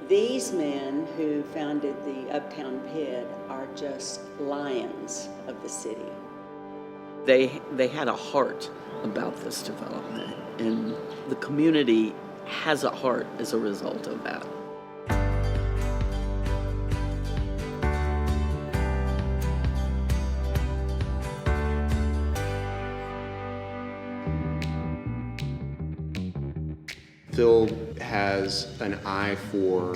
These men who founded the Uptown PID are just lions of the city. They had a heart about this development, and the community has a heart as a result of that. Phil has an eye for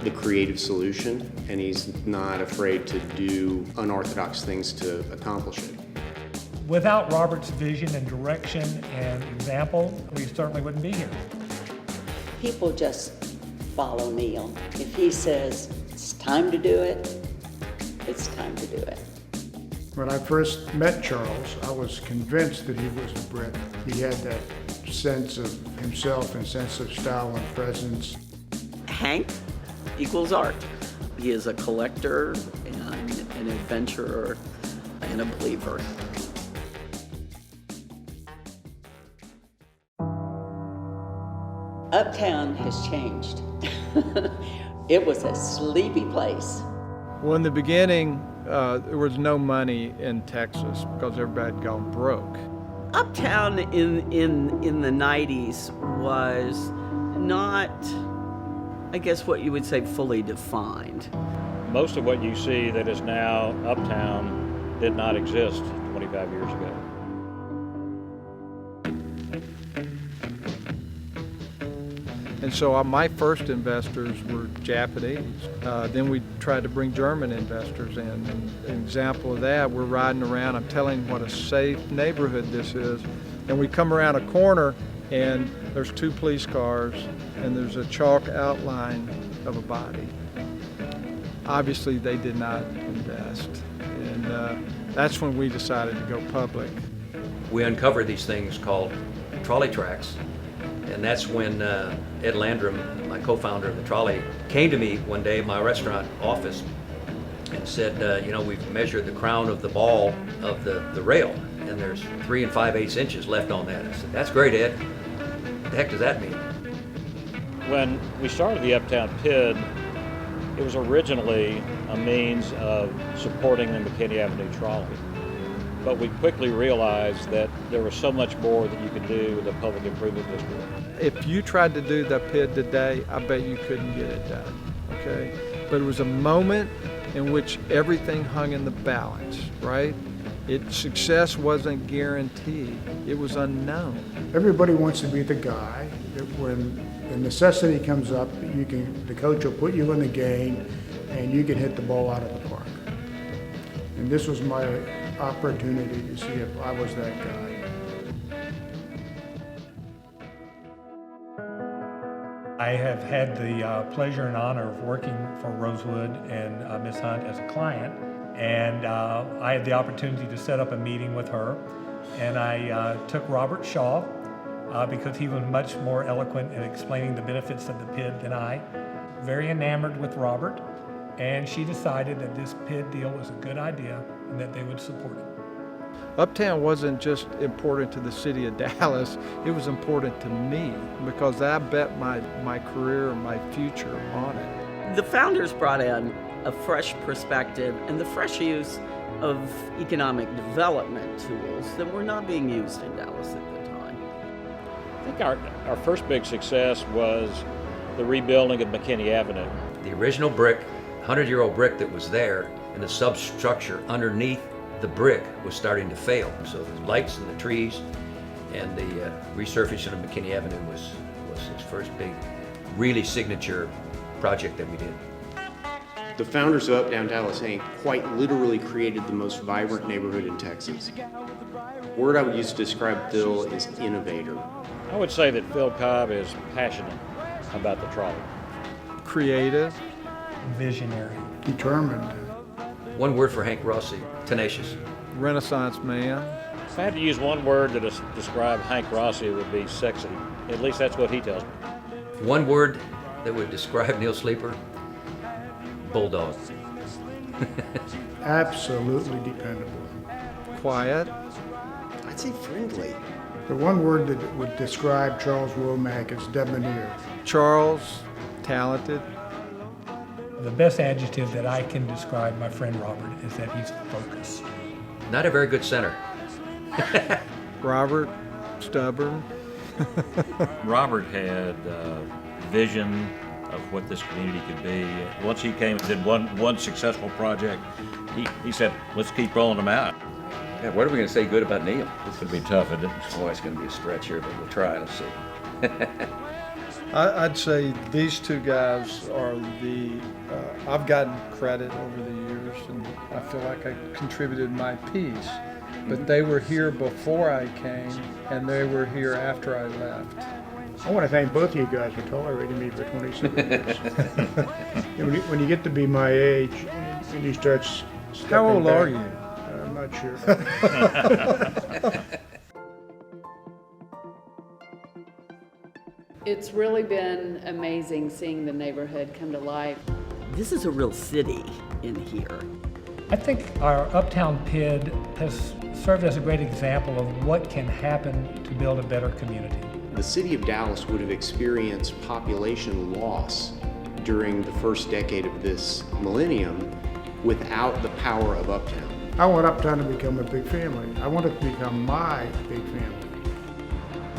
the creative solution, and he's not afraid to do unorthodox things to accomplish it. Without Robert's vision and direction and example, we certainly wouldn't be here. People just follow Neal. If he says it's time to do it, it's time to do it. When I first met Charles, I was convinced that he was a Brit. He had that sense of himself and sense of style and presence. Hank equals art. He is a collector and an adventurer and a believer. Uptown has changed. It was a sleepy place. Well, in the beginning, there was no money in Texas because everybody had gone broke. Uptown in the 90s was not, I guess what you would say, fully defined. Most of what you see that is now Uptown did not exist 25 years ago. And so my first investors were Japanese. Then we tried to bring German investors in. And an example of that, we're riding around, I'm telling what a safe neighborhood this is. And we come around a corner and there's 2 police cars and there's a chalk outline of a body. Obviously they did not invest. And that's when we decided to go public. We uncovered these things called trolley tracks. And that's when Ed Landrum, my co-founder of the trolley, came to me one day in my restaurant office and said, you know, we've measured the crown of the ball of the rail, and there's 3 5/8 inches left on that. I said, that's great, Ed. What the heck does that mean? When we started the Uptown PID, it was originally a means of supporting the McKinney Avenue trolley. But we quickly realized that there was so much more that you could do with the Public Improvement District. If you tried to do the PID today, I bet you couldn't get it done, okay? But it was a moment in which everything hung in the balance, right? Success wasn't guaranteed. It was unknown. Everybody wants to be the guy that when the necessity comes up, the coach will put you in the game and you can hit the ball out of the park. And this was my opportunity to see if I was that guy. I have had the pleasure and honor of working for Rosewood and Ms. Hunt as a client, and I had the opportunity to set up a meeting with her, and I took Robert Shaw because he was much more eloquent in explaining the benefits of the PID than I. Very enamored with Robert, and she decided that this PID deal was a good idea and that they would support it. Uptown wasn't just important to the city of Dallas, it was important to me because I bet my career and my future on it. The founders brought in a fresh perspective and the fresh use of economic development tools that were not being used in Dallas at the time. I think our first big success was the rebuilding of McKinney Avenue. The original brick, 100-year-old brick that was there, and the substructure underneath the brick was starting to fail. So the lights and the trees and the resurfacing of McKinney Avenue was his first big, really signature project that we did. The founders of Uptown Dallas, Inc. quite literally created the most vibrant neighborhood in Texas. The word I would use to describe Phil is innovator. I would say that Phil Cobb is passionate about the trolley. Creative. Visionary. Determined. One word for Hank Rossi, tenacious. Renaissance man. If I had to use one word to describe Hank Rossi, it would be sexy. At least that's what he tells me. One word that would describe Neal Sleeper, bulldog. Absolutely dependable. Quiet. I'd say friendly. The one word that would describe Charles Womack is debonair. Charles, talented. The best adjective that I can describe my friend Robert is that he's focused. Not a very good center. Robert, stubborn. Robert had vision of what this community could be. Once he came and did one successful project, he said, let's keep rolling them out. Yeah, what are we going to say good about Neal? This would be tough, isn't it? Boy, it's going to be a stretch here, but we'll try. Let's see. I'd say these two guys are I've gotten credit over the years, and I feel like I contributed my piece. But they were here before I came, and they were here after I left. I want to thank both of you guys for tolerating me for 27 years. When you get to be my age and you start stepping How old back, are you? I'm not sure. It's really been amazing seeing the neighborhood come to life. This is a real city in here. I think our Uptown PID has served as a great example of what can happen to build a better community. The city of Dallas would have experienced population loss during the first decade of this millennium without the power of Uptown. I want Uptown to become a big family. I want it to become my big family.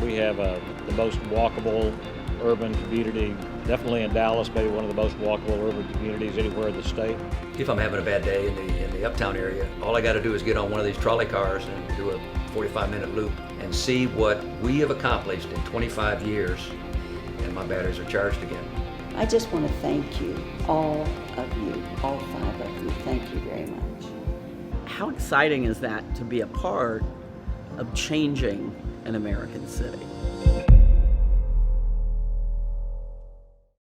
We have the most walkable urban community, definitely in Dallas, maybe one of the most walkable urban communities anywhere in the state. If I'm having a bad day in the Uptown area, all I got to do is get on one of these trolley cars and do a 45-minute loop and see what we have accomplished in 25 years, and my batteries are charged again. I just want to thank you, all of you, all 5 of you. Thank you very much. How exciting is that to be a part of changing an American city?